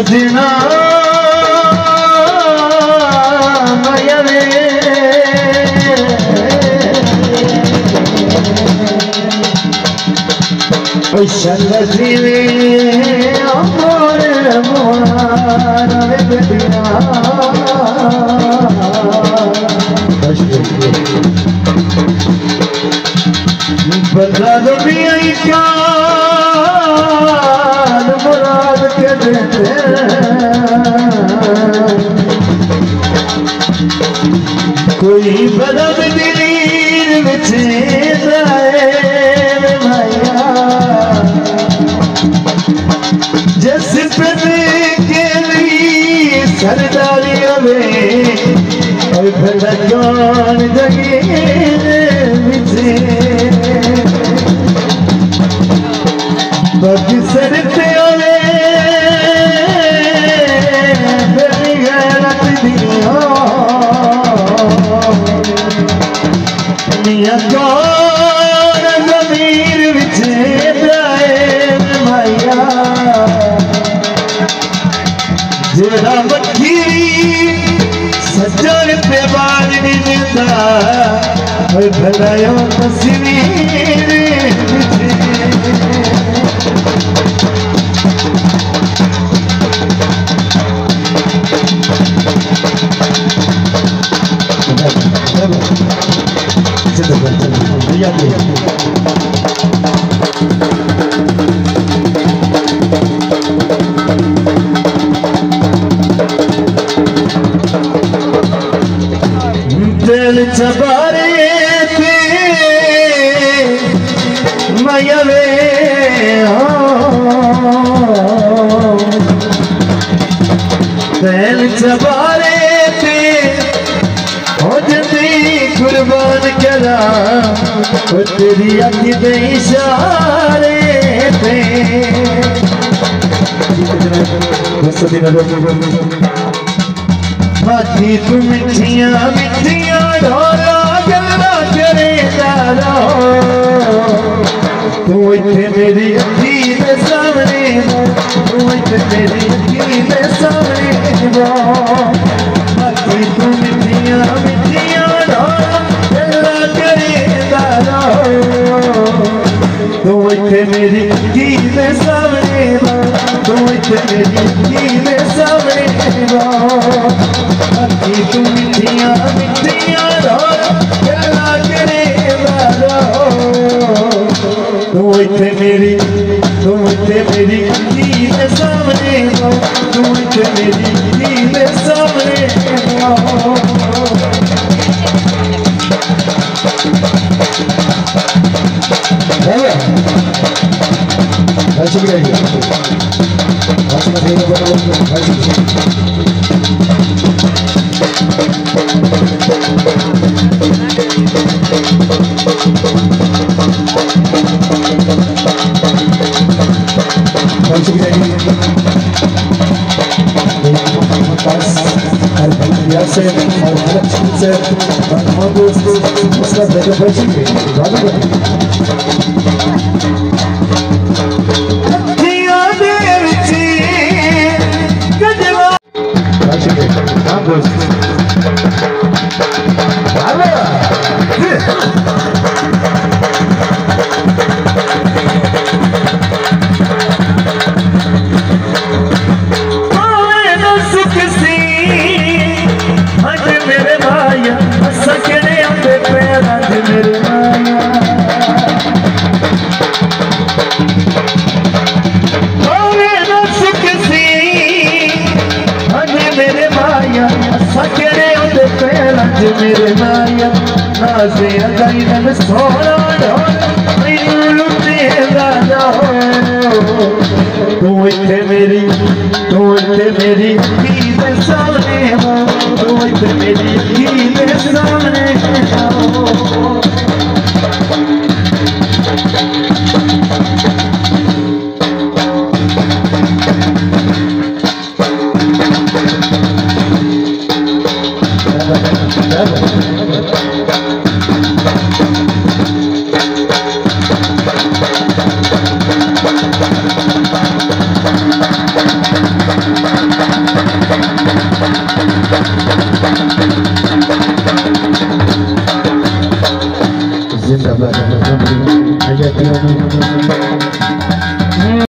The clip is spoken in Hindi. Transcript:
सजना मयवे शंगीवे अमर मोहर बिना बता दो भी क्या मुराद के देते कोई बदब दिलीर बिछे भैया जिस पे के लिए सरदारी में और भगवान जगे बिछे बाकी सरते ज़मीर विछे भैया जेड़ा मक्खी सजन पे बाज नहीं मिलता भलायो तस्वीर दिल चबारे थे मयवे दिल चबारे थे हो जल्दी कुर्बान करा तेरी अखी दे इशारे थे बाकी तू मिठिया मिठिया ढोरा गला करे दारो तू इतने मेरी अखी दे सामने तू इतने मेरी अखी दे सामने बाकी तू मिठिया मिठिया ढोरा गला करे दारो तू इतने मेरी अखी दे सामने तू इतने मेरी अखी दे सामने तू मिठिया मिठिया गला करे तू इतने मेरी अखी दे सामने तू इतने मेरी अखी दे सामने से और अलग से और दोस्तों उसका बेटा बच्ची है दिया देवची गजवा बच्ची है नाम दोस्त हेलो मेरे माया नाज़े अदाई में सोना मैनू लुटेगा ना तू इत्थे मेरी अखी दे सामने तू इत्थे मेरी अखी दे सामने ਬੇਟੀਆਂ ਨੂੰ